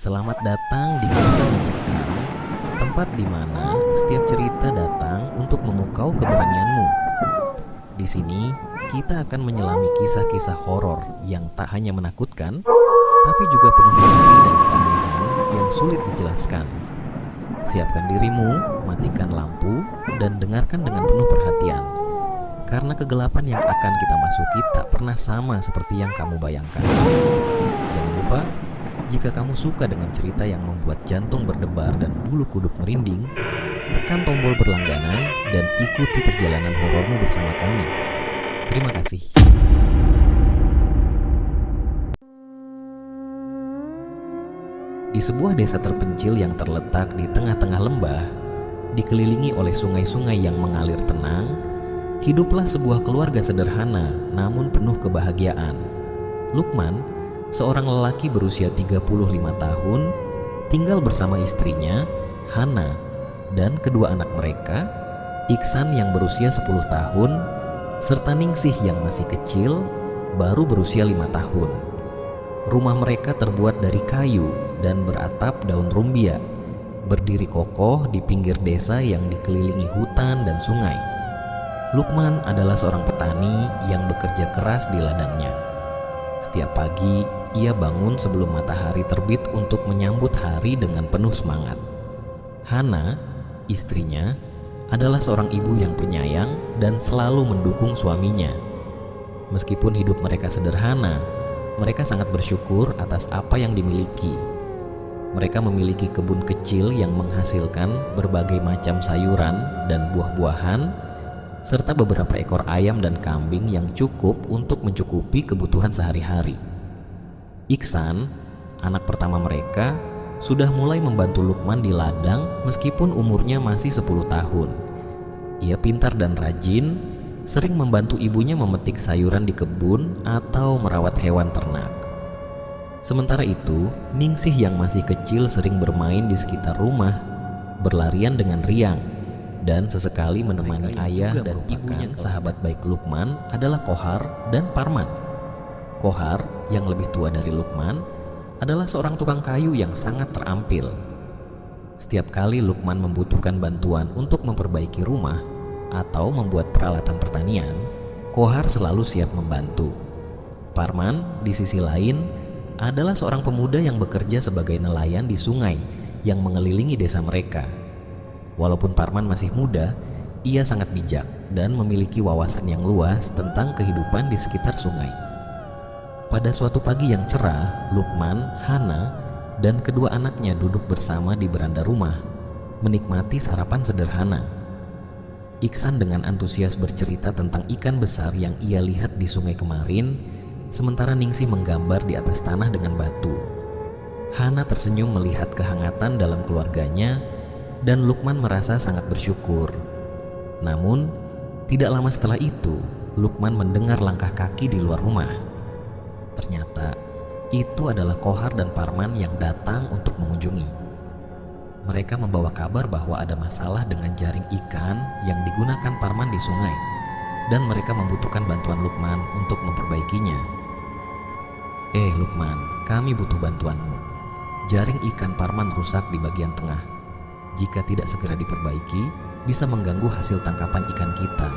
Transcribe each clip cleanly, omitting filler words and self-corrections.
Selamat datang di Kisah Mencekam, tempat di mana setiap cerita datang untuk memukau keberanianmu. Di sini, kita akan menyelami kisah-kisah horor yang tak hanya menakutkan, tapi juga penuh misteri dan keanehan yang sulit dijelaskan. Siapkan dirimu, matikan lampu, dan dengarkan dengan penuh perhatian. Karena kegelapan yang akan kita masuki tak pernah sama seperti yang kamu bayangkan. Jangan lupa, jika kamu suka dengan cerita yang membuat jantung berdebar dan bulu kuduk merinding, tekan tombol berlangganan dan ikuti perjalanan horormu bersama kami. Terima kasih. Di sebuah desa terpencil yang terletak di tengah-tengah lembah, dikelilingi oleh sungai-sungai yang mengalir tenang, hiduplah sebuah keluarga sederhana namun penuh kebahagiaan. Lukman, seorang lelaki berusia 35 tahun, tinggal bersama istrinya, Hana, dan kedua anak mereka, Iksan yang berusia 10 tahun, serta Ningsih yang masih kecil, baru berusia 5 tahun. Rumah mereka terbuat dari kayu dan beratap daun rumbia, berdiri kokoh di pinggir desa yang dikelilingi hutan dan sungai. Lukman adalah seorang petani yang bekerja keras di ladangnya. Setiap pagi, ia bangun sebelum matahari terbit untuk menyambut hari dengan penuh semangat. Hana, istrinya, adalah seorang ibu yang penyayang dan selalu mendukung suaminya. Meskipun hidup mereka sederhana, mereka sangat bersyukur atas apa yang dimiliki. Mereka memiliki kebun kecil yang menghasilkan berbagai macam sayuran dan buah-buahan, serta beberapa ekor ayam dan kambing yang cukup untuk mencukupi kebutuhan sehari-hari. Iksan, anak pertama mereka, sudah mulai membantu Lukman di ladang meskipun umurnya masih 10 tahun. Ia pintar dan rajin, sering membantu ibunya memetik sayuran di kebun atau merawat hewan ternak. Sementara itu, Ningsih yang masih kecil sering bermain di sekitar rumah, berlarian dengan riang, dan sesekali menemani ayah dan ibunya. Sahabat baik Lukman adalah Kohar dan Parman. Kohar, yang lebih tua dari Lukman, adalah seorang tukang kayu yang sangat terampil. Setiap kali Lukman membutuhkan bantuan untuk memperbaiki rumah atau membuat peralatan pertanian, Kohar selalu siap membantu. Parman, di sisi lain, adalah seorang pemuda yang bekerja sebagai nelayan di sungai yang mengelilingi desa mereka. Walaupun Parman masih muda, ia sangat bijak dan memiliki wawasan yang luas tentang kehidupan di sekitar sungai. Pada suatu pagi yang cerah, Lukman, Hana, dan kedua anaknya duduk bersama di beranda rumah, menikmati sarapan sederhana. Iksan dengan antusias bercerita tentang ikan besar yang ia lihat di sungai kemarin, sementara Ningsih menggambar di atas tanah dengan batu. Hana tersenyum melihat kehangatan dalam keluarganya, dan Lukman merasa sangat bersyukur. Namun, tidak lama setelah itu, Lukman mendengar langkah kaki di luar rumah. Ternyata, itu adalah Kohar dan Parman yang datang untuk mengunjungi. Mereka membawa kabar bahwa ada masalah dengan jaring ikan yang digunakan Parman di sungai, dan mereka membutuhkan bantuan Lukman untuk memperbaikinya. Lukman, kami butuh bantuanmu. Jaring ikan Parman rusak di bagian tengah. Jika tidak segera diperbaiki, bisa mengganggu hasil tangkapan ikan kita,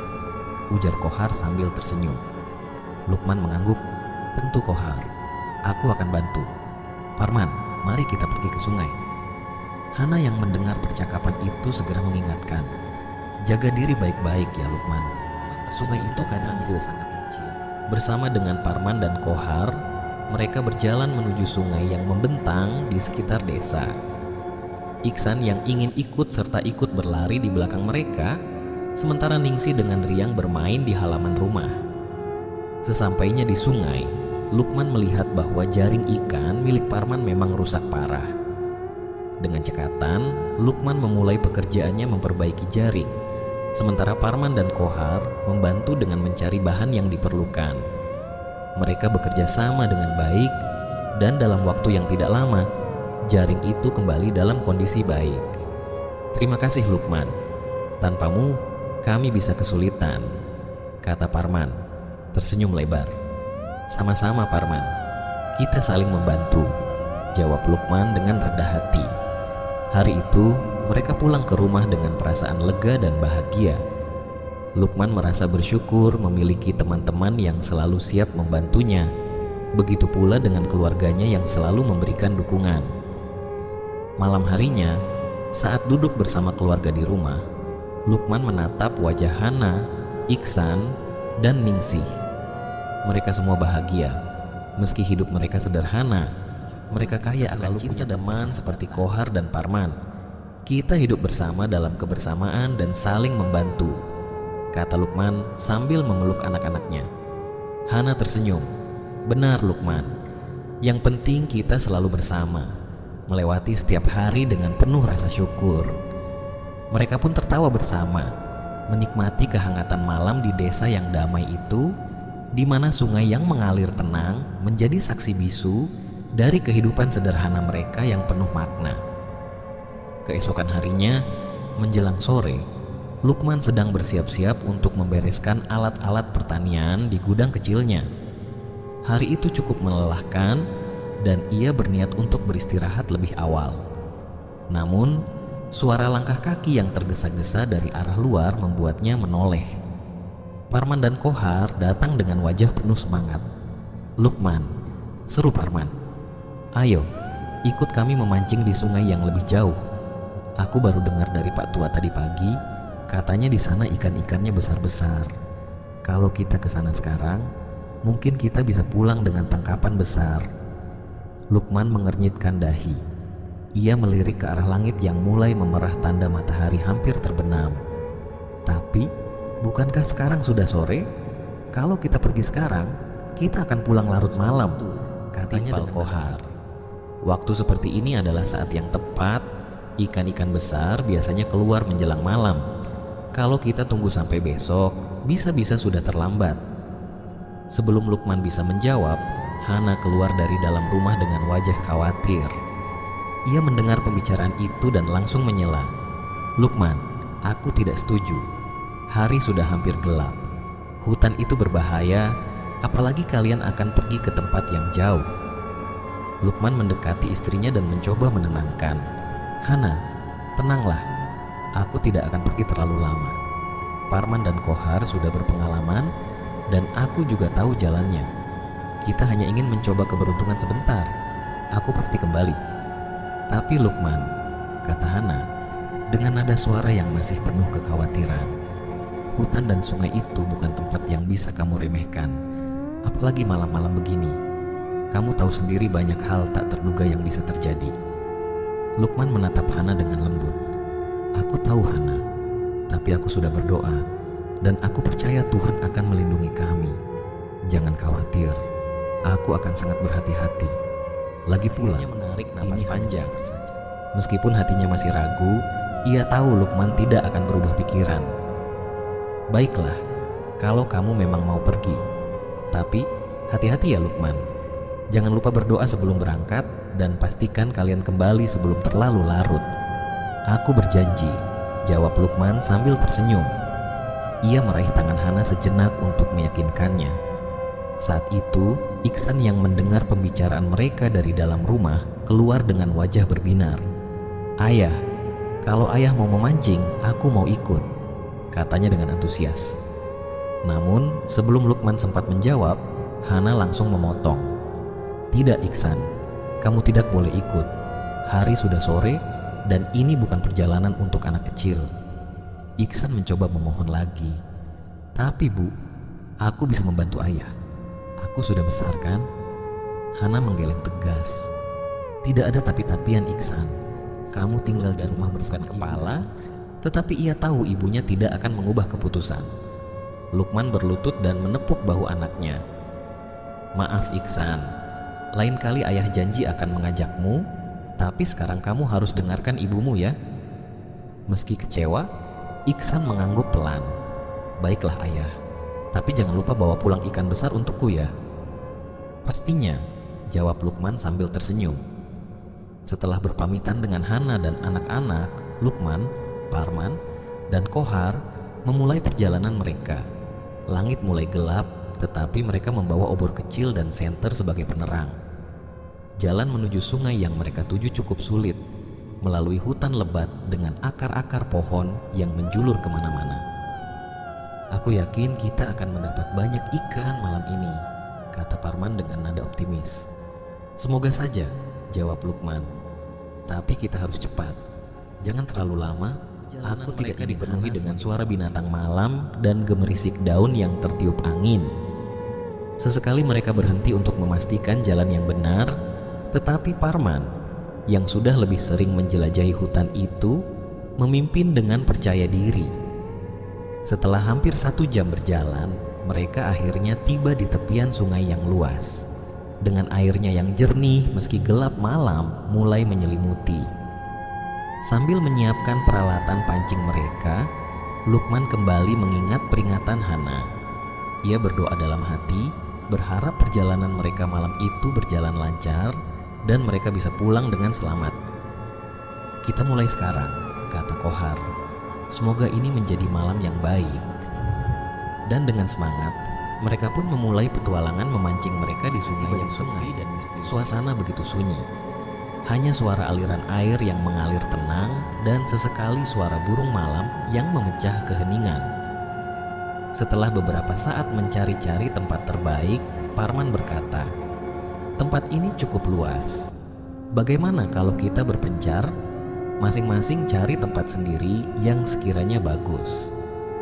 ujar Kohar sambil tersenyum. Lukman mengangguk. Tentu Kohar, aku akan bantu. Parman, mari kita pergi ke sungai. Hana yang mendengar percakapan itu segera mengingatkan, jaga diri baik-baik ya Lukman. Sungai itu kadang bisa sangat licin. Bersama dengan Parman dan Kohar, mereka berjalan menuju sungai yang membentang di sekitar desa. Iksan yang ingin ikut serta ikut berlari di belakang mereka, sementara Ningsih dengan riang bermain di halaman rumah. Sesampainya di sungai, Lukman melihat bahwa jaring ikan milik Parman memang rusak parah. Dengan cekatan, Lukman memulai pekerjaannya memperbaiki jaring, sementara Parman dan Kohar membantu dengan mencari bahan yang diperlukan. Mereka bekerja sama dengan baik, dan dalam waktu yang tidak lama, jaring itu kembali dalam kondisi baik. Terima kasih Lukman, tanpamu kami bisa kesulitan, kata Parman, tersenyum lebar. Sama-sama Parman, kita saling membantu, jawab Lukman dengan rendah hati. Hari itu mereka pulang ke rumah dengan perasaan lega dan bahagia. Lukman merasa bersyukur memiliki teman-teman yang selalu siap membantunya. Begitu pula dengan keluarganya yang selalu memberikan dukungan. Malam harinya, saat duduk bersama keluarga di rumah, Lukman menatap wajah Hana, Iksan, dan Ningsih. Mereka semua bahagia. Meski hidup mereka sederhana, mereka kaya akan punya teman seperti Kohar dan Parman. Kita hidup bersama dalam kebersamaan dan saling membantu, kata Lukman sambil memeluk anak-anaknya. Hana tersenyum. Benar Lukman, yang penting kita selalu bersama, melewati setiap hari dengan penuh rasa syukur. Mereka pun tertawa bersama, menikmati kehangatan malam di desa yang damai itu, di mana sungai yang mengalir tenang menjadi saksi bisu dari kehidupan sederhana mereka yang penuh makna. Keesokan harinya, menjelang sore, Lukman sedang bersiap-siap untuk membereskan alat-alat pertanian di gudang kecilnya. Hari itu cukup melelahkan dan ia berniat untuk beristirahat lebih awal. Namun, suara langkah kaki yang tergesa-gesa dari arah luar membuatnya menoleh. Parman dan Kohar datang dengan wajah penuh semangat. "Lukman," seru Parman, "ayo, ikut kami memancing di sungai yang lebih jauh. Aku baru dengar dari Pak Tua tadi pagi, katanya di sana ikan-ikannya besar-besar. Kalau kita ke sana sekarang, mungkin kita bisa pulang dengan tangkapan besar." Lukman mengernyitkan dahi. Ia melirik ke arah langit yang mulai memerah tanda matahari hampir terbenam. "Tapi, bukankah sekarang sudah sore? Kalau kita pergi sekarang, kita akan pulang larut malam," katanya dengan Kohar. "Waktu seperti ini adalah saat yang tepat. Ikan-ikan besar biasanya keluar menjelang malam. Kalau kita tunggu sampai besok, bisa-bisa sudah terlambat." Sebelum Lukman bisa menjawab, Hana keluar dari dalam rumah dengan wajah khawatir. Ia mendengar pembicaraan itu dan langsung menyela. "Lukman, aku tidak setuju. Hari sudah hampir gelap. Hutan itu berbahaya, apalagi kalian akan pergi ke tempat yang jauh." Lukman mendekati istrinya dan mencoba menenangkan. "Hana, tenanglah. Aku tidak akan pergi terlalu lama. Parman dan Kohar sudah berpengalaman dan aku juga tahu jalannya. Kita hanya ingin mencoba keberuntungan sebentar. Aku pasti kembali." "Tapi Lukman," kata Hana dengan nada suara yang masih penuh kekhawatiran, "hutan dan sungai itu bukan tempat yang bisa kamu remehkan, apalagi malam-malam begini. Kamu tahu sendiri banyak hal tak terduga yang bisa terjadi." Lukman menatap Hana dengan lembut. "Aku tahu Hana, tapi aku sudah berdoa dan aku percaya Tuhan akan melindungi kami. Jangan khawatir, aku akan sangat berhati-hati. Lagi pula," menarik napas panjang. Meskipun hatinya masih ragu, ia tahu Lukman tidak akan berubah pikiran. "Baiklah, kalau kamu memang mau pergi. Tapi hati-hati ya Lukman. Jangan lupa berdoa sebelum berangkat dan pastikan kalian kembali sebelum terlalu larut." "Aku berjanji," jawab Lukman sambil tersenyum. Ia meraih tangan Hana sejenak untuk meyakinkannya. Saat itu, Iksan yang mendengar pembicaraan mereka dari dalam rumah keluar dengan wajah berbinar. "Ayah, kalau ayah mau memancing, aku mau ikut," katanya dengan antusias. Namun, sebelum Lukman sempat menjawab, Hana langsung memotong. "Tidak Iksan, kamu tidak boleh ikut. Hari sudah sore dan ini bukan perjalanan untuk anak kecil." Iksan mencoba memohon lagi. "Tapi Bu, aku bisa membantu ayah. Aku sudah besar kan?" Hana menggeleng tegas. "Tidak ada tapi-tapian Iksan. Kamu tinggal di rumah bersihkan kepala." Tetapi ia tahu ibunya tidak akan mengubah keputusan. Lukman berlutut dan menepuk bahu anaknya. "Maaf Iksan, lain kali ayah janji akan mengajakmu, tapi sekarang kamu harus dengarkan ibumu ya." Meski kecewa, Iksan mengangguk pelan. "Baiklah ayah, tapi jangan lupa bawa pulang ikan besar untukku ya." "Pastinya," jawab Lukman sambil tersenyum. Setelah berpamitan dengan Hana dan anak-anak, Lukman, Parman, dan Kohar memulai perjalanan mereka. Langit mulai gelap, tetapi mereka membawa obor kecil dan senter sebagai penerang. jalan menuju sungai yang mereka tuju cukup sulit, melalui hutan lebat dengan akar-akar pohon yang menjulur kemana-mana. "Aku yakin kita akan mendapat banyak ikan malam ini," kata Parman dengan nada optimis. "Semoga saja," jawab Lukman. "Tapi kita harus cepat. Jangan terlalu lama." Aku tidak dipenuhi dengan suara binatang malam dan gemerisik daun yang tertiup angin. Sesekali mereka berhenti untuk memastikan jalan yang benar, tetapi Parman yang sudah lebih sering menjelajahi hutan itu memimpin dengan percaya diri. Setelah hampir 1 jam berjalan, mereka akhirnya tiba di tepian sungai yang luas, dengan airnya yang jernih meski gelap malam mulai menyelimuti. Sambil menyiapkan peralatan pancing mereka, Lukman kembali mengingat peringatan Hana. Ia berdoa dalam hati, berharap perjalanan mereka malam itu berjalan lancar dan mereka bisa pulang dengan selamat. "Kita mulai sekarang," kata Kohar. "Semoga ini menjadi malam yang baik." Dan dengan semangat, mereka pun memulai petualangan memancing mereka di sungai yang sepi dan misterius. Suasana begitu sunyi. Hanya suara aliran air yang mengalir tenang dan sesekali suara burung malam yang memecah keheningan. Setelah beberapa saat mencari-cari tempat terbaik, Parman berkata, "Tempat ini cukup luas. Bagaimana kalau kita berpencar? Masing-masing cari tempat sendiri yang sekiranya bagus.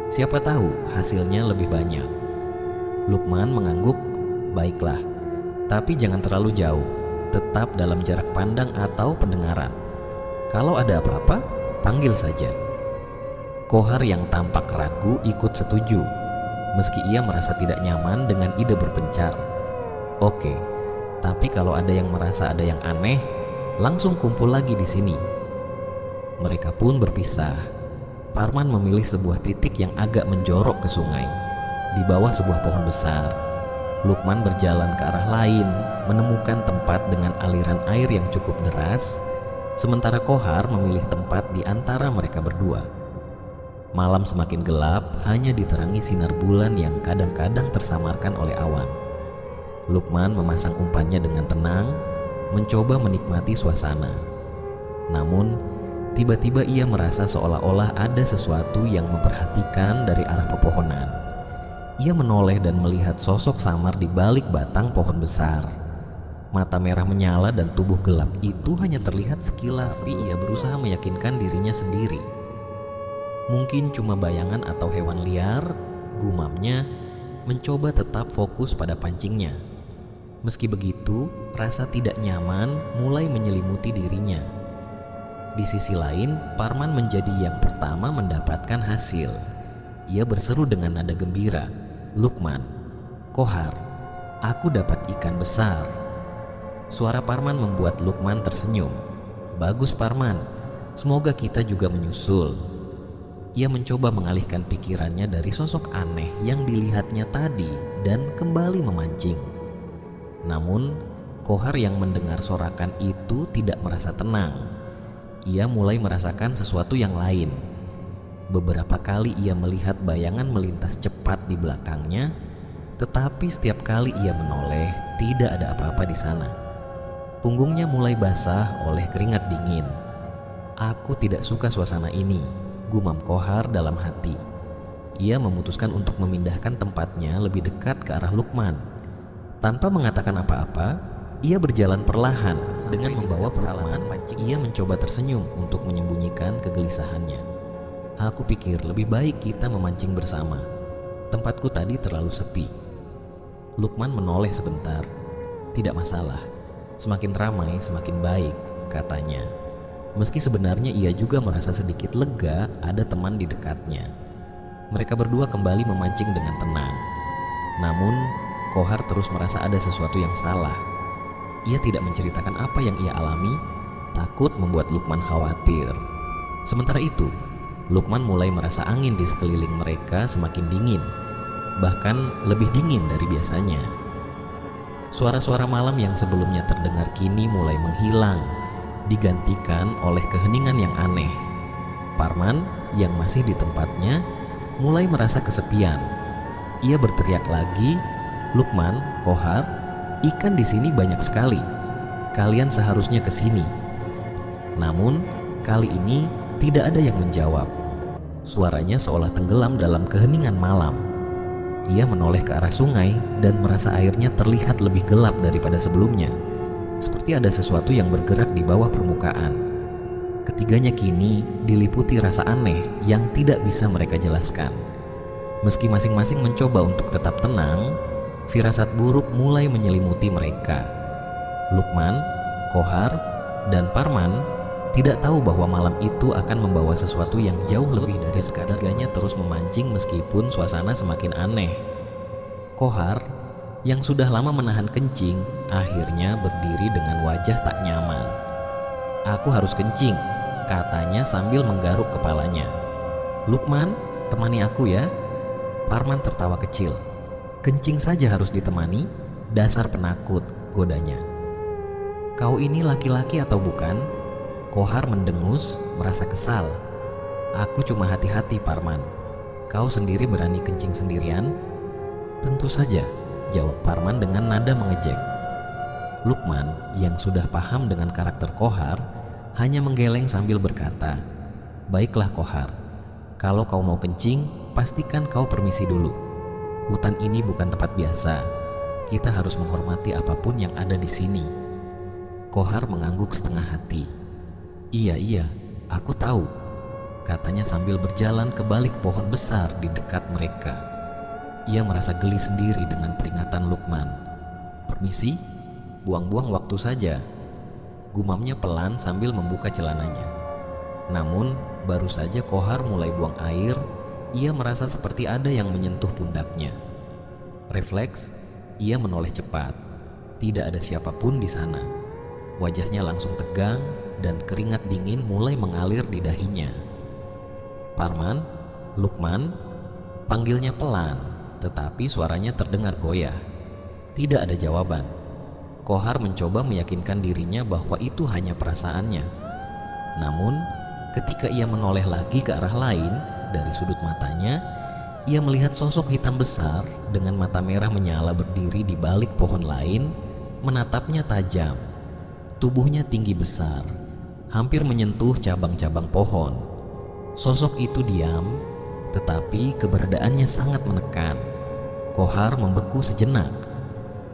Siapa tahu hasilnya lebih banyak." Lukman mengangguk, "Baiklah, tapi jangan terlalu jauh. Tetap dalam jarak pandang atau pendengaran. Kalau ada apa-apa, panggil saja." Kohar yang tampak ragu ikut setuju, meski ia merasa tidak nyaman dengan ide berpencar. "Oke, tapi kalau ada yang merasa ada yang aneh, langsung kumpul lagi di sini." Mereka pun berpisah. Parman memilih sebuah titik yang agak menjorok ke sungai, di bawah sebuah pohon besar. Lukman berjalan ke arah lain, menemukan tempat dengan aliran air yang cukup deras, sementara Kohar memilih tempat di antara mereka berdua. Malam semakin gelap, hanya diterangi sinar bulan yang kadang-kadang tersamarkan oleh awan. Lukman memasang umpannya dengan tenang, mencoba menikmati suasana. Namun, tiba-tiba ia merasa seolah-olah ada sesuatu yang memperhatikan dari arah pepohonan. Ia menoleh dan melihat sosok samar di balik batang pohon besar. Mata merah menyala dan tubuh gelap itu hanya terlihat sekilas, tapi ia berusaha meyakinkan dirinya sendiri. "Mungkin cuma bayangan atau hewan liar," gumamnya, mencoba tetap fokus pada pancingnya. Meski begitu, rasa tidak nyaman mulai menyelimuti dirinya. Di sisi lain, Parman menjadi yang pertama mendapatkan hasil. Ia berseru dengan nada gembira, "Lukman, Kohar, aku dapat ikan besar." Suara Parman membuat Lukman tersenyum. "Bagus Parman, semoga kita juga menyusul." Ia mencoba mengalihkan pikirannya dari sosok aneh yang dilihatnya tadi dan kembali memancing. Namun, Kohar yang mendengar sorakan itu tidak merasa tenang. Ia mulai merasakan sesuatu yang lain. Beberapa kali ia melihat bayangan melintas cepat di belakangnya, tetapi setiap kali ia menoleh, tidak ada apa-apa di sana. Punggungnya mulai basah oleh keringat dingin. "Aku tidak suka suasana ini," gumam Kohar dalam hati. Ia memutuskan untuk memindahkan tempatnya lebih dekat ke arah Lukman. Tanpa mengatakan apa-apa, ia berjalan perlahan dengan membawa peralatan pancing. Ia mencoba tersenyum untuk menyembunyikan kegelisahannya. "Aku pikir lebih baik kita memancing bersama. Tempatku tadi terlalu sepi." Lukman menoleh sebentar. "Tidak masalah. Semakin ramai semakin baik," katanya. Meski sebenarnya ia juga merasa sedikit lega ada teman di dekatnya. Mereka berdua kembali memancing dengan tenang. Namun, Kohar terus merasa ada sesuatu yang salah. Ia tidak menceritakan apa yang ia alami, takut membuat Lukman khawatir. Sementara itu, Lukman mulai merasa angin di sekeliling mereka semakin dingin, bahkan lebih dingin dari biasanya. Suara-suara malam yang sebelumnya terdengar kini mulai menghilang, digantikan oleh keheningan yang aneh. Parman yang masih di tempatnya mulai merasa kesepian. Ia berteriak lagi, "Lukman, Kohar, ikan di sini banyak sekali. kalian seharusnya ke sini." Namun, kali ini tidak ada yang menjawab. Suaranya seolah tenggelam dalam keheningan malam. Ia menoleh ke arah sungai dan merasa airnya terlihat lebih gelap daripada sebelumnya, seperti ada sesuatu yang bergerak di bawah permukaan. Ketiganya kini diliputi rasa aneh yang tidak bisa mereka jelaskan. Meski masing-masing mencoba untuk tetap tenang, firasat buruk mulai menyelimuti mereka. Lukman, Kohar, dan Parman tidak tahu bahwa malam itu akan membawa sesuatu yang jauh lebih dari sekadar. Ketiganya terus memancing meskipun suasana semakin aneh. Kohar, yang sudah lama menahan kencing, akhirnya berdiri dengan wajah tak nyaman. "Aku harus kencing," katanya sambil menggaruk kepalanya. "Lukman, temani aku ya." Parman tertawa kecil. "Kencing saja harus ditemani? Dasar penakut," godanya. "Kau ini laki-laki atau bukan?" Kohar mendengus, merasa kesal. "Aku cuma hati-hati, Parman. Kau sendiri berani kencing sendirian?" "Tentu saja," jawab Parman dengan nada mengejek. Lukman, yang sudah paham dengan karakter Kohar, hanya menggeleng sambil berkata, "Baiklah Kohar, kalau kau mau kencing, pastikan kau permisi dulu. Hutan ini bukan tempat biasa. Kita harus menghormati apapun yang ada di sini." Kohar mengangguk setengah hati. Iya, aku tahu," katanya sambil berjalan ke balik pohon besar di dekat mereka. Ia merasa geli sendiri dengan peringatan Lukman. "Permisi, buang-buang waktu saja," gumamnya pelan sambil membuka celananya. Namun, baru saja Kohar mulai buang air, ia merasa seperti ada yang menyentuh pundaknya. Refleks, ia menoleh cepat. Tidak ada siapapun di sana. Wajahnya langsung tegang dan keringat dingin mulai mengalir di dahinya. "Parman, Lukman," panggilnya pelan, tetapi suaranya terdengar goyah. Tidak ada jawaban. Kohar mencoba meyakinkan dirinya bahwa itu hanya perasaannya. Namun, ketika ia menoleh lagi ke arah lain, dari sudut matanya, ia melihat sosok hitam besar dengan mata merah menyala berdiri di balik pohon lain, menatapnya tajam. Tubuhnya tinggi besar, hampir menyentuh cabang-cabang pohon. Sosok itu diam, tetapi keberadaannya sangat menekan. Kohar membeku sejenak.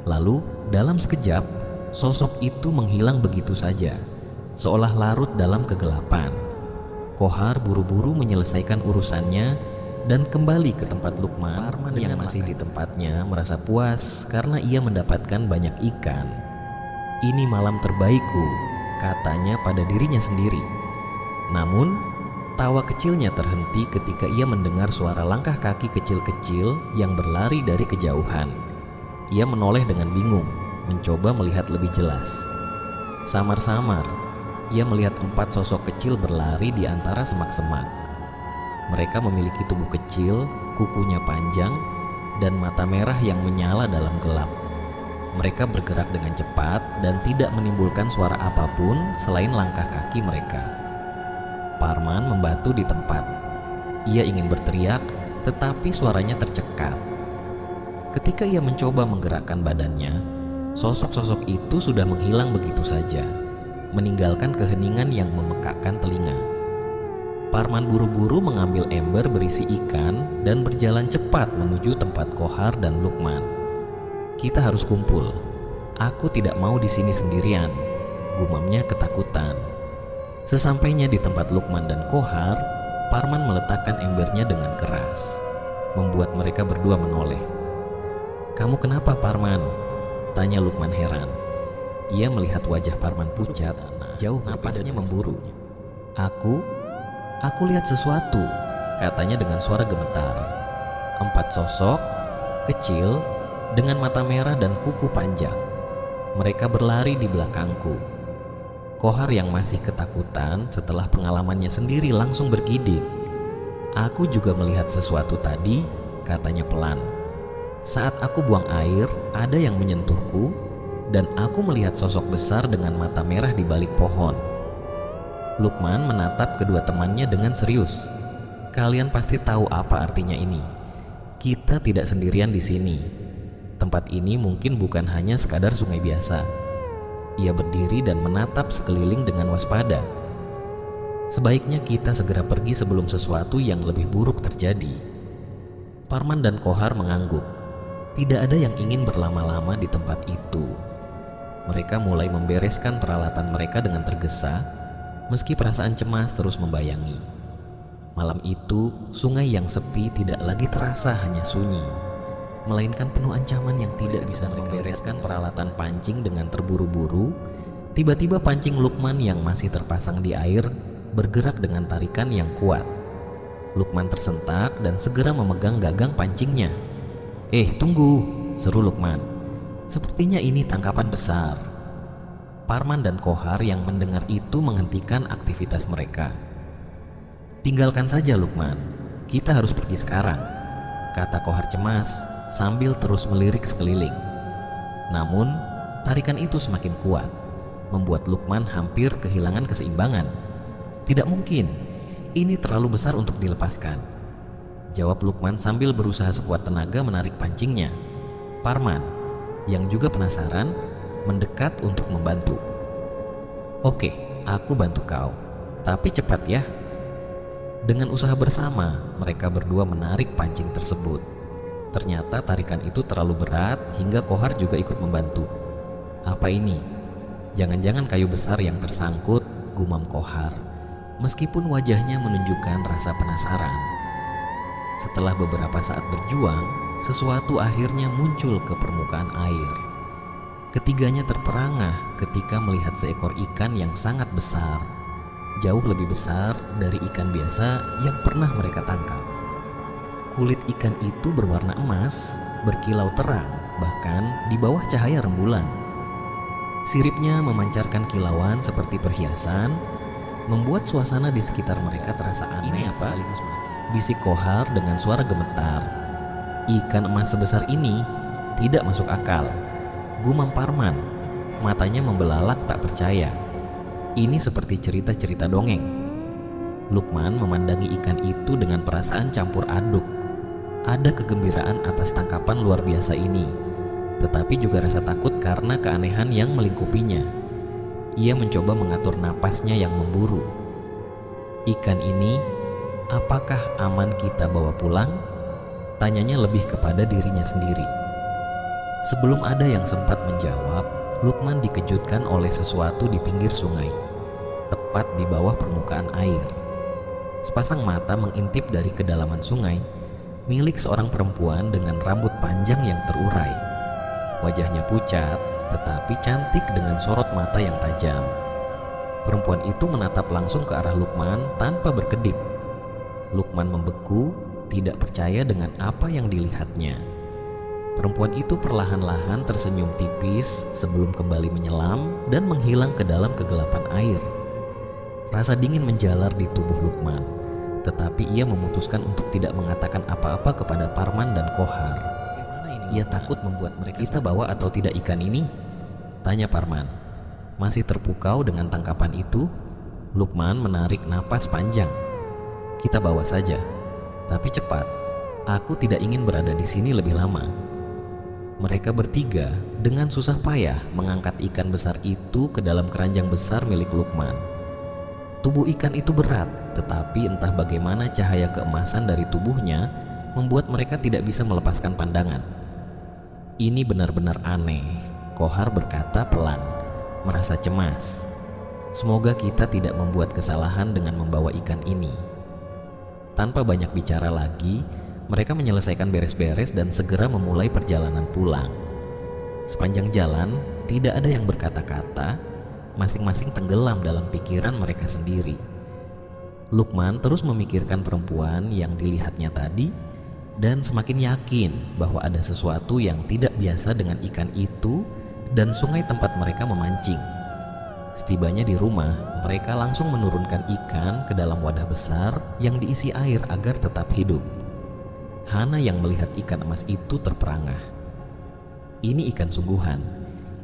Lalu, dalam sekejap, sosok itu menghilang begitu saja, seolah larut dalam kegelapan. Kohar buru-buru menyelesaikan urusannya dan kembali ke tempat Lukman. Parman yang masih di tempatnya merasa puas karena ia mendapatkan banyak ikan. "Ini malam terbaikku," katanya pada dirinya sendiri. Namun, tawa kecilnya terhenti ketika ia mendengar suara langkah kaki kecil-kecil yang berlari dari kejauhan. Ia menoleh dengan bingung, mencoba melihat lebih jelas. Samar-samar, ia melihat 4 sosok kecil berlari di antara semak-semak. Mereka memiliki tubuh kecil, kukunya panjang, dan mata merah yang menyala dalam gelap. Mereka bergerak dengan cepat dan tidak menimbulkan suara apapun selain langkah kaki mereka. Parman membatu di tempat. Ia ingin berteriak, tetapi suaranya tercekat. Ketika ia mencoba menggerakkan badannya, sosok-sosok itu sudah menghilang begitu saja, meninggalkan keheningan yang memekakkan telinga. Parman buru-buru mengambil ember berisi ikan dan berjalan cepat menuju tempat Kohar dan Lukman. "Kita harus kumpul. Aku tidak mau di sini sendirian," gumamnya ketakutan. Sesampainya di tempat Lukman dan Kohar, Parman meletakkan embernya dengan keras, membuat mereka berdua menoleh. "Kamu kenapa, Parman?" tanya Lukman heran. Ia melihat wajah Parman pucat, jauh napasnya memburu. Aku lihat sesuatu," katanya dengan suara gemetar. 4 sosok, kecil, dengan mata merah dan kuku panjang. Mereka berlari di belakangku. Kohar yang masih ketakutan setelah pengalamannya sendiri langsung bergidik. "Aku juga melihat sesuatu tadi," katanya pelan. "Saat aku buang air, ada yang menyentuhku, dan aku melihat sosok besar dengan mata merah di balik pohon." Lukman menatap kedua temannya dengan serius. "Kalian pasti tahu apa artinya ini. Kita tidak sendirian di sini. Tempat ini mungkin bukan hanya sekadar sungai biasa. Ia berdiri dan menatap sekeliling dengan waspada. Sebaiknya kita segera pergi sebelum sesuatu yang lebih buruk terjadi. Parman dan Kohar mengangguk. Tidak ada yang ingin berlama-lama di tempat itu. Mereka mulai membereskan peralatan mereka dengan tergesa, meski perasaan cemas terus membayangi. Malam itu, sungai yang sepi tidak lagi terasa hanya sunyi, melainkan penuh ancaman yang tidak bisa mereka bereskan peralatan pancing dengan terburu-buru. Tiba-tiba pancing Lukman yang masih terpasang di air bergerak dengan tarikan yang kuat. Lukman tersentak dan segera memegang gagang pancingnya. Tunggu!" seru Lukman. "Sepertinya ini tangkapan besar." Parman dan Kohar yang mendengar itu menghentikan aktivitas mereka. "Tinggalkan saja Lukman, kita harus pergi sekarang," kata Kohar cemas sambil terus melirik sekeliling. Namun, tarikan itu semakin kuat, membuat Lukman hampir kehilangan keseimbangan. "Tidak mungkin, ini terlalu besar untuk dilepaskan," jawab Lukman sambil berusaha sekuat tenaga menarik pancingnya. Parman, yang juga penasaran, mendekat untuk membantu. "Oke, aku bantu kau, tapi cepat ya." Dengan usaha bersama, mereka berdua menarik pancing tersebut. Ternyata tarikan itu terlalu berat hingga Kohar juga ikut membantu. "Apa ini? Jangan-jangan kayu besar yang tersangkut," gumam Kohar, meskipun wajahnya menunjukkan rasa penasaran. Setelah beberapa saat berjuang, sesuatu akhirnya muncul ke permukaan air. Ketiganya terperangah ketika melihat seekor ikan yang sangat besar, jauh lebih besar dari ikan biasa yang pernah mereka tangkap. Kulit ikan itu berwarna emas, berkilau terang, bahkan di bawah cahaya rembulan. Siripnya memancarkan kilauan seperti perhiasan, membuat suasana di sekitar mereka terasa aneh. "Ini apa?" bisik Kohar dengan suara gemetar. "Ikan emas sebesar ini tidak masuk akal," gumam Parman, matanya membelalak tak percaya. "Ini seperti cerita-cerita dongeng." Lukman memandangi ikan itu dengan perasaan campur aduk. Ada kegembiraan atas tangkapan luar biasa ini, tetapi juga rasa takut karena keanehan yang melingkupinya. Ia mencoba mengatur napasnya yang memburu. "Ikan ini, apakah aman kita bawa pulang?" tanyanya lebih kepada dirinya sendiri. Sebelum ada yang sempat menjawab, Lukman dikejutkan oleh sesuatu di pinggir sungai, tepat di bawah permukaan air. Sepasang mata mengintip dari kedalaman sungai, milik seorang perempuan dengan rambut panjang yang terurai. Wajahnya pucat, tetapi cantik dengan sorot mata yang tajam. Perempuan itu menatap langsung ke arah Lukman tanpa berkedip. Lukman membeku, tidak percaya dengan apa yang dilihatnya. Perempuan itu perlahan-lahan tersenyum tipis sebelum kembali menyelam dan menghilang ke dalam kegelapan air. Rasa dingin menjalar di tubuh Lukman, tetapi ia memutuskan untuk tidak mengatakan apa-apa kepada Parman dan Kohar. Ia takut membuat mereka. "Kita bawa atau tidak ikan ini?" tanya Parman. Masih terpukau dengan tangkapan itu, Lukman menarik napas panjang. "Kita bawa saja, tapi cepat. Aku tidak ingin berada di sini lebih lama." Mereka bertiga dengan susah payah mengangkat ikan besar itu ke dalam keranjang besar milik Lukman. Tubuh ikan itu berat, tetapi entah bagaimana cahaya keemasan dari tubuhnya membuat mereka tidak bisa melepaskan pandangan. "Ini benar-benar aneh," Kohar berkata pelan, merasa cemas. "Semoga kita tidak membuat kesalahan dengan membawa ikan ini." Tanpa banyak bicara lagi, mereka menyelesaikan beres-beres dan segera memulai perjalanan pulang. Sepanjang jalan, tidak ada yang berkata-kata, masing-masing tenggelam dalam pikiran mereka sendiri. Lukman terus memikirkan perempuan yang dilihatnya tadi dan semakin yakin bahwa ada sesuatu yang tidak biasa dengan ikan itu dan sungai tempat mereka memancing. Setibanya di rumah, mereka langsung menurunkan ikan ke dalam wadah besar yang diisi air agar tetap hidup. Hana yang melihat ikan emas itu terperangah. "Ini ikan sungguhan.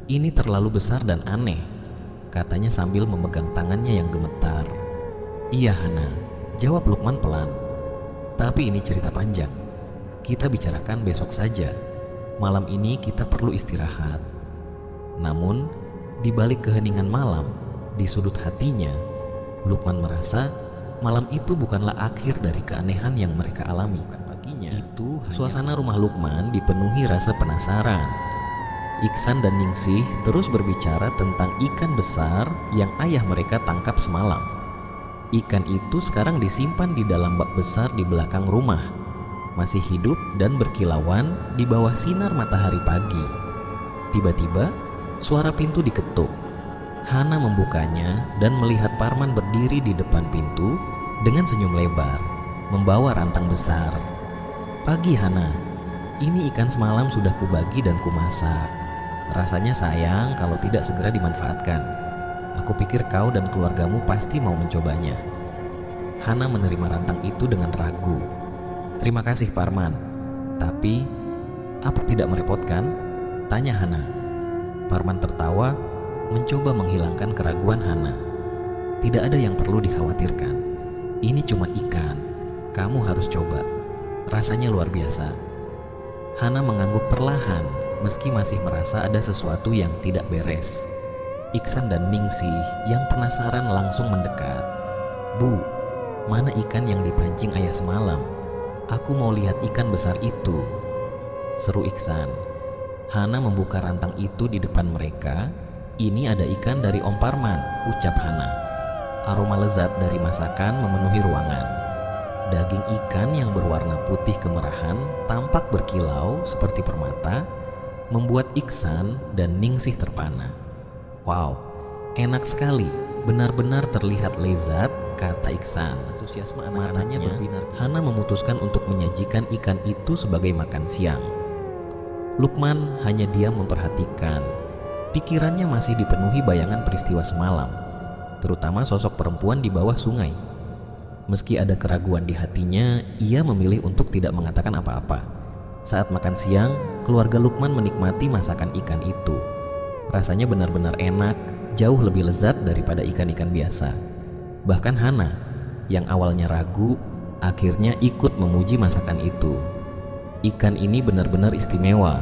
Ini terlalu besar dan aneh," katanya sambil memegang tangannya yang gemetar. "Iya Hana," jawab Lukman pelan. "Tapi ini cerita panjang. Kita bicarakan besok saja. Malam ini kita perlu istirahat." Namun, Di balik keheningan malam, di sudut hatinya, Lukman merasa malam itu bukanlah akhir dari keanehan yang mereka alami. Suasana rumah Lukman dipenuhi rasa penasaran. Iksan dan Ningsih terus berbicara tentang ikan besar yang ayah mereka tangkap semalam. Ikan itu sekarang disimpan di dalam bak besar di belakang rumah, masih hidup dan berkilauan di bawah sinar matahari pagi. Tiba-tiba suara pintu diketuk. Hana membukanya dan melihat Parman berdiri di depan pintu dengan senyum lebar, membawa rantang besar. "Pagi Hana, ini ikan semalam sudah kubagi dan kumasak. Rasanya sayang kalau tidak segera dimanfaatkan. Aku pikir kau dan keluargamu pasti mau mencobanya." Hana menerima rantang itu dengan ragu. "Terima kasih Parman, tapi apa tidak merepotkan?" tanya Hana. Parman tertawa, mencoba menghilangkan keraguan Hana. "Tidak ada yang perlu dikhawatirkan. Ini cuma ikan. Kamu harus coba. Rasanya luar biasa." Hana mengangguk perlahan, meski masih merasa ada sesuatu yang tidak beres. Iksan dan Ningsih yang penasaran langsung mendekat. "Bu, mana ikan yang dipancing ayah semalam? Aku mau lihat ikan besar itu," seru Iksan. Hana membuka rantang itu di depan mereka. "Ini ada ikan dari Om Parman," ucap Hana. Aroma lezat dari masakan memenuhi ruangan. Daging ikan yang berwarna putih kemerahan tampak berkilau seperti permata, membuat Iksan dan Ningsih terpana. "Wow, enak sekali, benar-benar terlihat lezat," kata Iksan. Antusiasme matanya berbinar. Hana memutuskan untuk menyajikan ikan itu sebagai makan siang. Lukman hanya diam memperhatikan. Pikirannya masih dipenuhi bayangan peristiwa semalam, terutama sosok perempuan di bawah sungai. Meski ada keraguan di hatinya, ia memilih untuk tidak mengatakan apa-apa. Saat makan siang, keluarga Lukman menikmati masakan ikan itu. Rasanya benar-benar enak, jauh lebih lezat daripada ikan-ikan biasa. Bahkan Hana, yang awalnya ragu, akhirnya ikut memuji masakan itu. "Ikan ini benar-benar istimewa,"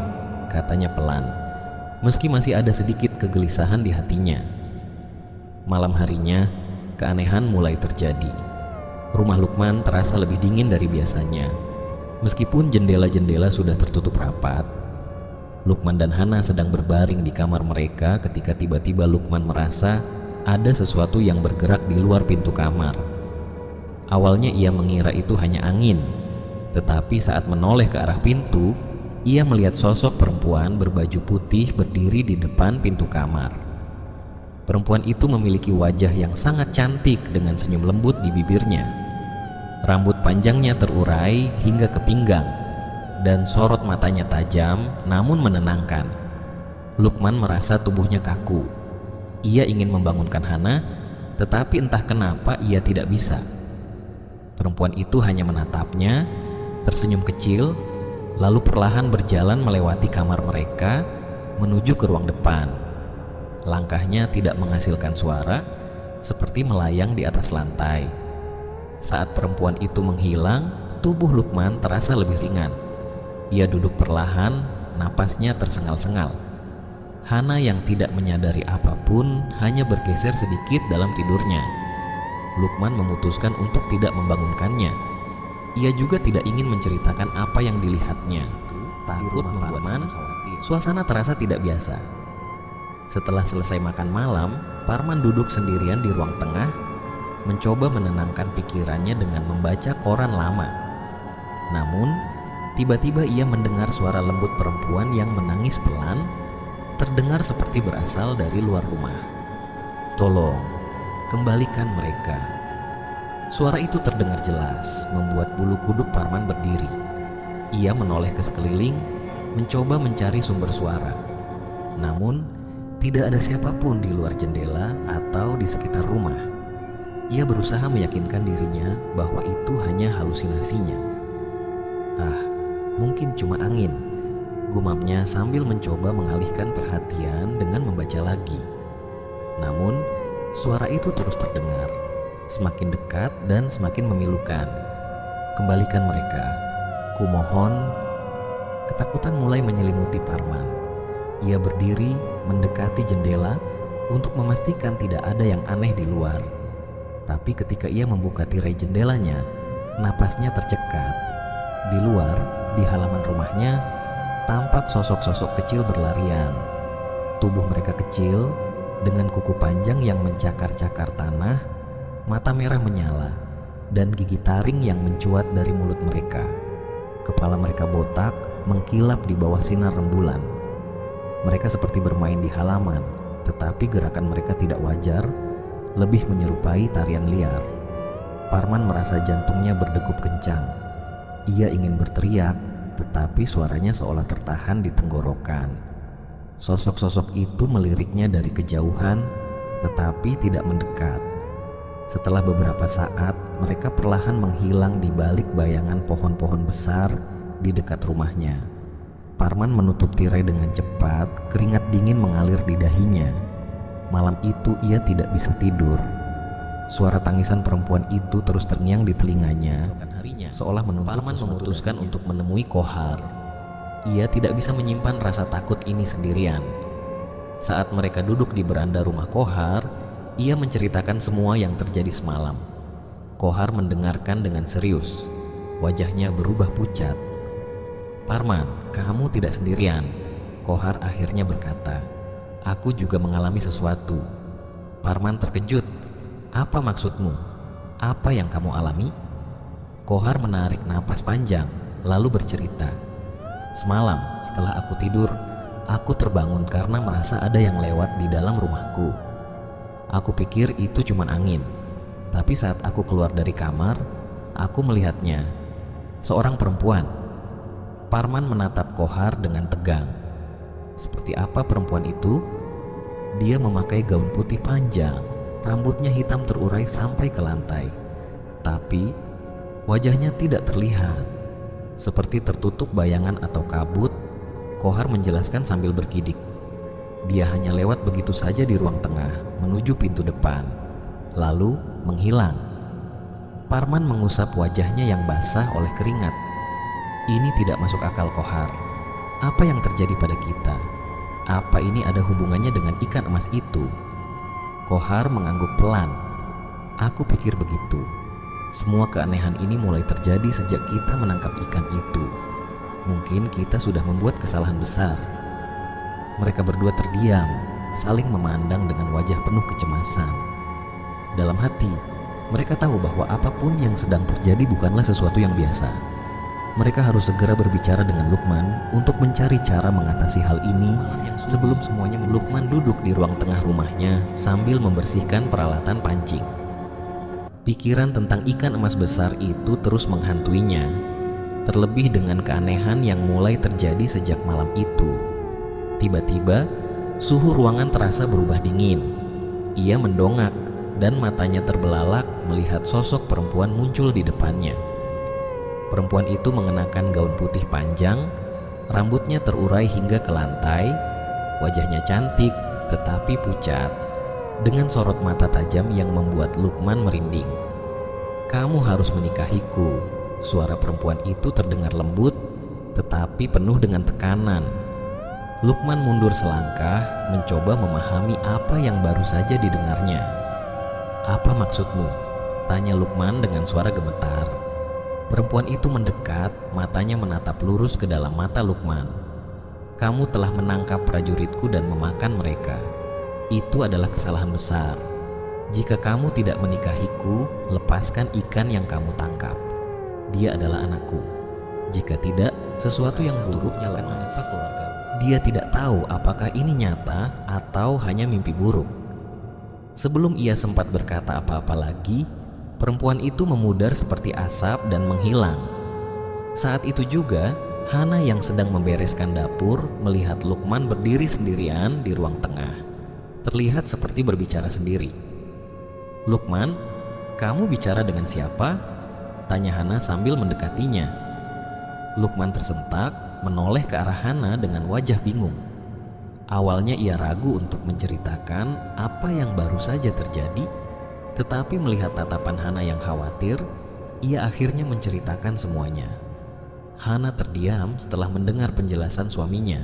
katanya pelan, meski masih ada sedikit kegelisahan di hatinya. Malam harinya, keanehan mulai terjadi. Rumah Lukman terasa lebih dingin dari biasanya. Meskipun jendela-jendela sudah tertutup rapat, Lukman dan Hana sedang berbaring di kamar mereka ketika tiba-tiba Lukman merasa ada sesuatu yang bergerak di luar pintu kamar. Awalnya ia mengira itu hanya angin, tetapi saat menoleh ke arah pintu, ia melihat sosok perempuan berbaju putih berdiri di depan pintu kamar. Perempuan itu memiliki wajah yang sangat cantik dengan senyum lembut di bibirnya. Rambut panjangnya terurai hingga ke pinggang, dan sorot matanya tajam namun menenangkan. Lukman merasa tubuhnya kaku. Ia ingin membangunkan Hana, tetapi entah kenapa ia tidak bisa. Perempuan itu hanya menatapnya, tersenyum kecil, lalu perlahan berjalan melewati kamar mereka menuju ke ruang depan. Langkahnya tidak menghasilkan suara, seperti melayang di atas lantai. Saat perempuan itu menghilang, tubuh Lukman terasa lebih ringan. Ia duduk perlahan, napasnya tersengal-sengal. Hana yang tidak menyadari apapun hanya bergeser sedikit dalam tidurnya. Lukman memutuskan untuk tidak membangunkannya. Ia juga tidak ingin menceritakan apa yang dilihatnya. Takut membuat Parman suasana terasa tidak biasa. Setelah selesai makan malam, Parman duduk sendirian di ruang tengah, mencoba menenangkan pikirannya dengan membaca koran lama. Namun, tiba-tiba ia mendengar suara lembut perempuan yang menangis pelan, terdengar seperti berasal dari luar rumah. "Tolong, kembalikan mereka." Suara itu terdengar jelas, membuat bulu kuduk Parman berdiri. Ia menoleh ke sekeliling, mencoba mencari sumber suara. Namun, tidak ada siapapun di luar jendela atau di sekitar rumah. Ia berusaha meyakinkan dirinya bahwa itu hanya halusinasinya. "Ah, mungkin cuma angin," gumamnya sambil mencoba mengalihkan perhatian dengan membaca lagi. Namun, suara itu terus terdengar, semakin dekat dan semakin memilukan. "Kembalikan mereka, kumohon." Ketakutan mulai menyelimuti Parman. Ia berdiri mendekati jendela, untuk memastikan tidak ada yang aneh di luar. Tapi ketika ia membuka tirai jendelanya, napasnya tercekat. Di luar, di halaman rumahnya, tampak sosok-sosok kecil berlarian. Tubuh mereka kecil, dengan kuku panjang yang mencakar-cakar tanah, mata merah menyala, dan gigi taring yang mencuat dari mulut mereka. Kepala mereka botak, mengkilap di bawah sinar rembulan. Mereka seperti bermain di halaman, tetapi gerakan mereka tidak wajar, lebih menyerupai tarian liar. Parman merasa jantungnya berdegup kencang. Ia ingin berteriak, tetapi suaranya seolah tertahan di tenggorokan. Sosok-sosok itu meliriknya dari kejauhan, tetapi tidak mendekat. Setelah beberapa saat, mereka perlahan menghilang di balik bayangan pohon-pohon besar di dekat rumahnya. Parman menutup tirai dengan cepat, keringat dingin mengalir di dahinya. Malam itu ia tidak bisa tidur. Suara tangisan perempuan itu terus terngiang di telinganya, seolah menuntut Parman memutuskan untuk menemui Kohar. Ia tidak bisa menyimpan rasa takut ini sendirian. Saat mereka duduk di beranda rumah Kohar, ia menceritakan semua yang terjadi semalam. Kohar mendengarkan dengan serius. Wajahnya berubah pucat. "Parman, kamu tidak sendirian," Kohar akhirnya berkata. "Aku juga mengalami sesuatu." Parman terkejut. "Apa maksudmu? Apa yang kamu alami?" Kohar menarik napas panjang, lalu bercerita. "Semalam setelah aku tidur, aku terbangun karena merasa ada yang lewat di dalam rumahku. Aku pikir itu cuma angin, tapi saat aku keluar dari kamar, aku melihatnya. Seorang perempuan." Parman menatap Kohar dengan tegang. "Seperti apa perempuan itu?" "Dia memakai gaun putih panjang, rambutnya hitam terurai sampai ke lantai. Tapi wajahnya tidak terlihat, seperti tertutup bayangan atau kabut." Kohar menjelaskan sambil bergidik. "Dia hanya lewat begitu saja di ruang tengah menuju pintu depan, lalu menghilang." Parman mengusap wajahnya yang basah oleh keringat. "Ini tidak masuk akal, Kohar. Apa yang terjadi pada kita? Apa ini ada hubungannya dengan ikan emas itu?" Kohar mengangguk pelan. "Aku pikir begitu. Semua keanehan ini mulai terjadi sejak kita menangkap ikan itu. Mungkin kita sudah membuat kesalahan besar." Mereka berdua terdiam, saling memandang dengan wajah penuh kecemasan. Dalam hati, mereka tahu bahwa apapun yang sedang terjadi bukanlah sesuatu yang biasa. Mereka harus segera berbicara dengan Lukman untuk mencari cara mengatasi hal ini sebelum semuanya. Lukman duduk di ruang tengah rumahnya sambil membersihkan peralatan pancing. Pikiran tentang ikan emas besar itu terus menghantuinya, terlebih dengan keanehan yang mulai terjadi sejak malam itu. Tiba-tiba, suhu ruangan terasa berubah dingin. Ia mendongak dan matanya terbelalak melihat sosok perempuan muncul di depannya. Perempuan itu mengenakan gaun putih panjang, rambutnya terurai hingga ke lantai, wajahnya cantik tetapi pucat, dengan sorot mata tajam yang membuat Lukman merinding. "Kamu harus menikahiku." Suara perempuan itu terdengar lembut tetapi penuh dengan tekanan. Lukman mundur selangkah, mencoba memahami apa yang baru saja didengarnya. "Apa maksudmu?" tanya Lukman dengan suara gemetar. Perempuan itu mendekat, matanya menatap lurus ke dalam mata Lukman. "Kamu telah menangkap prajuritku dan memakan mereka. Itu adalah kesalahan besar. Jika kamu tidak menikahiku, lepaskan ikan yang kamu tangkap. Dia adalah anakku. Jika tidak, sesuatu yang buruknya lemas. Dia tidak tahu apakah ini nyata atau hanya mimpi buruk." Sebelum ia sempat berkata apa-apa lagi, perempuan itu memudar seperti asap dan menghilang. Saat itu juga, Hana yang sedang membereskan dapur melihat Lukman berdiri sendirian di ruang tengah. Terlihat seperti berbicara sendiri. "Lukman, kamu bicara dengan siapa?" tanya Hana sambil mendekatinya. Lukman tersentak, menoleh ke arah Hana dengan wajah bingung. Awalnya ia ragu untuk menceritakan apa yang baru saja terjadi, tetapi melihat tatapan Hana yang khawatir, ia akhirnya menceritakan semuanya. Hana terdiam setelah mendengar penjelasan suaminya.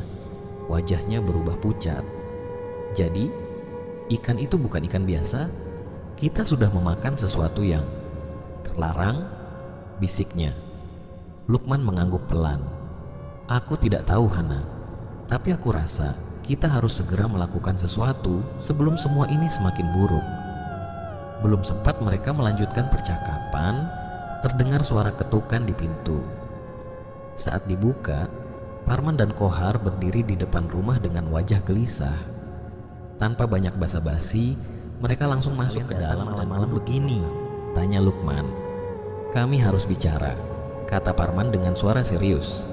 Wajahnya berubah pucat. "Jadi, Ikan itu bukan ikan biasa. Kita sudah memakan sesuatu yang terlarang, bisiknya. Lukman mengangguk pelan. Aku tidak tahu, Hana, tapi aku rasa kita harus segera melakukan sesuatu sebelum semua ini semakin buruk. Belum sempat mereka melanjutkan percakapan, terdengar suara ketukan di pintu. Saat dibuka, Parman dan Kohar berdiri di depan rumah dengan wajah gelisah. Tanpa banyak basa-basi, mereka langsung masuk ke dalam. Malam-malam begini, tanya Lukman. Kami harus bicara, kata Parman dengan suara serius.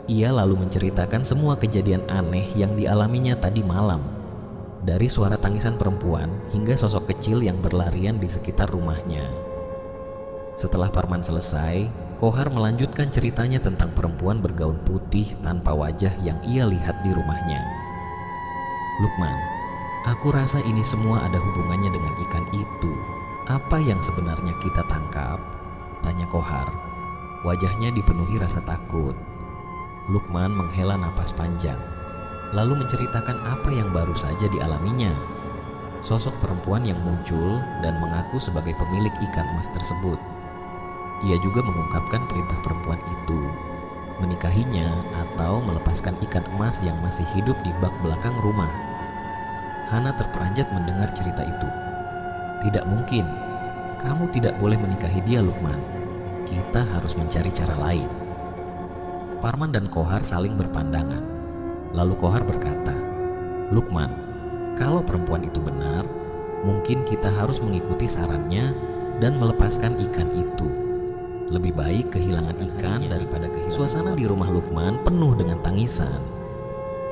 Ia lalu menceritakan semua kejadian aneh yang dialaminya tadi malam. Dari suara tangisan perempuan hingga sosok kecil yang berlarian di sekitar rumahnya. Setelah Parman selesai, Kohar melanjutkan ceritanya tentang perempuan bergaun putih tanpa wajah yang ia lihat di rumahnya. Lukman, aku rasa ini semua ada hubungannya dengan ikan itu. Apa yang sebenarnya kita tangkap? Tanya Kohar. Wajahnya dipenuhi rasa takut. Lukman menghela napas panjang, lalu menceritakan apa yang baru saja dialaminya. Sosok perempuan yang muncul dan mengaku sebagai pemilik ikan emas tersebut. Ia juga mengungkapkan perintah perempuan itu, menikahinya atau melepaskan ikan emas yang masih hidup di bak belakang rumah. Hana terperanjat mendengar cerita itu. Tidak mungkin, kamu tidak boleh menikahi dia, Lukman. Kita harus mencari cara lain. Parman dan Kohar saling berpandangan. Lalu Kohar berkata, Lukman, kalau perempuan itu benar, mungkin kita harus mengikuti sarannya dan melepaskan ikan itu. Lebih baik kehilangan ikan daripada kehilangan. Suasana di rumah Lukman penuh dengan tangisan.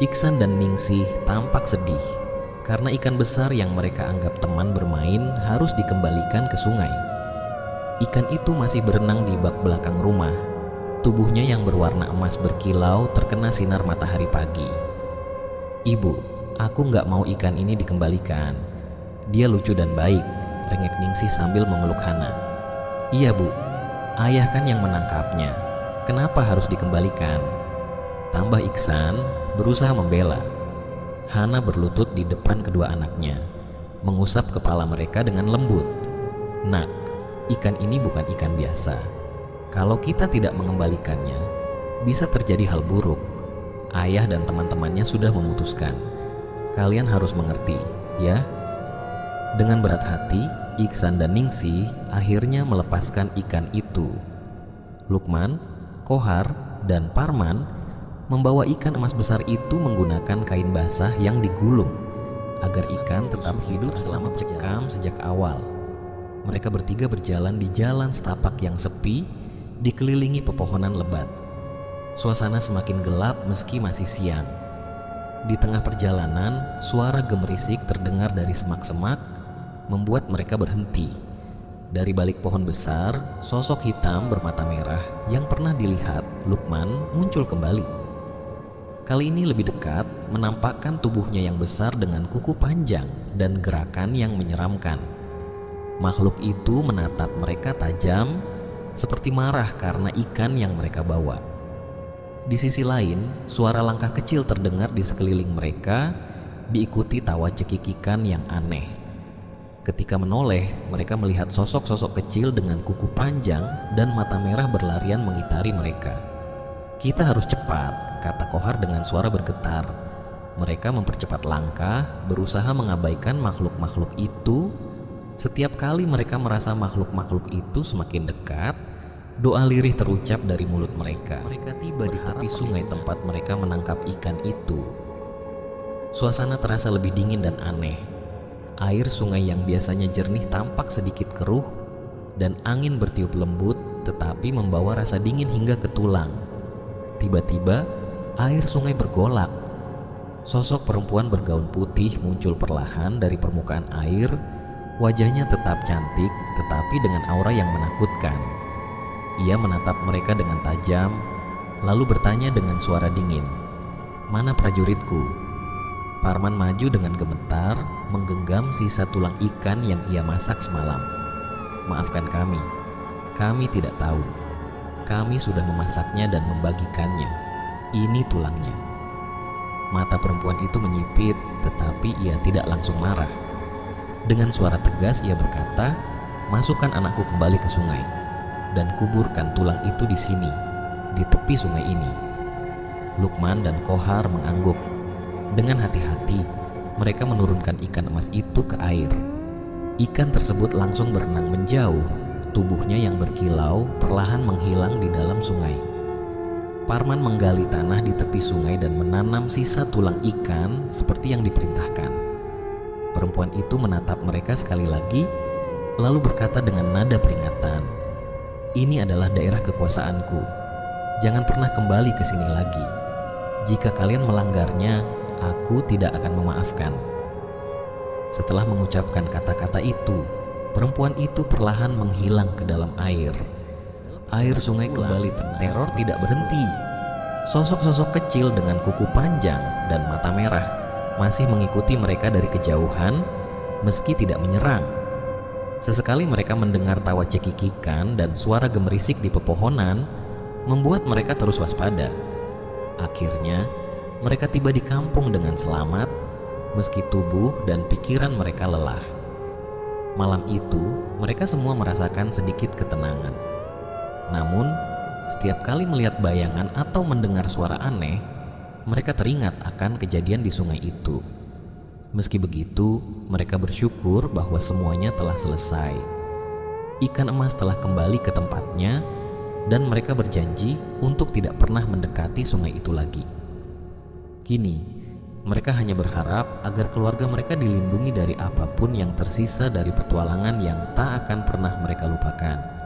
Iksan dan Ningsih tampak sedih karena ikan besar yang mereka anggap teman bermain harus dikembalikan ke sungai. Ikan itu masih berenang di bak belakang rumah. Tubuhnya yang berwarna emas berkilau terkena sinar matahari pagi. Ibu, aku nggak mau ikan ini dikembalikan. Dia lucu dan baik, rengek Ningsih sambil memeluk Hana. Iya, Bu. Ayah kan yang menangkapnya. Kenapa harus dikembalikan? Tambah Iksan berusaha membela. Hana berlutut di depan kedua anaknya, mengusap kepala mereka dengan lembut. Nak, ikan ini bukan ikan biasa. Kalau kita tidak mengembalikannya, bisa terjadi hal buruk. Ayah dan teman-temannya sudah memutuskan. Kalian harus mengerti, ya? Dengan berat hati, Iksan dan Ningsih akhirnya melepaskan ikan itu. Lukman, Kohar, dan Parman membawa ikan emas besar itu menggunakan kain basah yang digulung agar ikan tetap hidup selama mencekam sejak awal. Mereka bertiga berjalan di jalan setapak yang sepi, dikelilingi pepohonan lebat. Suasana semakin gelap meski masih siang. Di tengah perjalanan, suara gemerisik terdengar dari semak-semak, membuat mereka berhenti. Dari balik pohon besar, sosok hitam bermata merah yang pernah dilihat Lukman muncul kembali. Kali ini lebih dekat, menampakkan tubuhnya yang besar dengan kuku panjang dan gerakan yang menyeramkan. Makhluk itu menatap mereka tajam, seperti marah karena ikan yang mereka bawa. Di sisi lain, suara langkah kecil terdengar di sekeliling mereka, diikuti tawa cekikikan yang aneh. Ketika menoleh, mereka melihat sosok-sosok kecil dengan kuku panjang dan mata merah berlarian mengitari mereka. Kita harus cepat, kata Kohar dengan suara bergetar. Mereka mempercepat langkah, berusaha mengabaikan makhluk-makhluk itu. Setiap kali mereka merasa makhluk-makhluk itu semakin dekat, doa lirih terucap dari mulut mereka. Mereka tiba di tepi sungai tempat mereka menangkap ikan itu. Suasana terasa lebih dingin dan aneh. Air sungai yang biasanya jernih tampak sedikit keruh, dan angin bertiup lembut tetapi membawa rasa dingin hingga ke tulang. Tiba-tiba, air sungai bergolak. Sosok perempuan bergaun putih muncul perlahan dari permukaan air. Wajahnya tetap cantik tetapi dengan aura yang menakutkan. Ia menatap mereka dengan tajam, lalu bertanya dengan suara dingin, "Mana prajuritku?" Parman maju dengan gemetar, menggenggam sisa tulang ikan yang ia masak semalam. "Maafkan kami tidak tahu. Kami sudah memasaknya dan membagikannya. Ini tulangnya." Mata perempuan itu menyipit, tetapi ia tidak langsung marah. Dengan suara tegas ia berkata, "Masukkan anakku kembali ke sungai, dan kuburkan tulang itu di sini, di tepi sungai ini." Lukman dan Kohar mengangguk. Dengan hati-hati, mereka menurunkan ikan emas itu ke air. Ikan tersebut langsung berenang menjauh, tubuhnya yang berkilau perlahan menghilang di dalam sungai. Parman menggali tanah di tepi sungai dan menanam sisa tulang ikan seperti yang diperintahkan. Perempuan itu menatap mereka sekali lagi, lalu berkata dengan nada peringatan, "Ini adalah daerah kekuasaanku. Jangan pernah kembali ke sini lagi. Jika kalian melanggarnya, aku tidak akan memaafkan." Setelah mengucapkan kata-kata itu, perempuan itu perlahan menghilang ke dalam air. Air sungai kembali tenang. Teror tidak berhenti. Sosok-sosok kecil dengan kuku panjang dan mata merah masih mengikuti mereka dari kejauhan meski tidak menyerang. Sesekali mereka mendengar tawa cekikikan dan suara gemerisik di pepohonan membuat mereka terus waspada. Akhirnya, mereka tiba di kampung dengan selamat meski tubuh dan pikiran mereka lelah. Malam itu, mereka semua merasakan sedikit ketenangan. Namun, setiap kali melihat bayangan atau mendengar suara aneh, mereka teringat akan kejadian di sungai itu. Meski begitu, mereka bersyukur bahwa semuanya telah selesai. Ikan emas telah kembali ke tempatnya, dan mereka berjanji untuk tidak pernah mendekati sungai itu lagi. Kini, mereka hanya berharap agar keluarga mereka dilindungi dari apapun yang tersisa dari petualangan yang tak akan pernah mereka lupakan.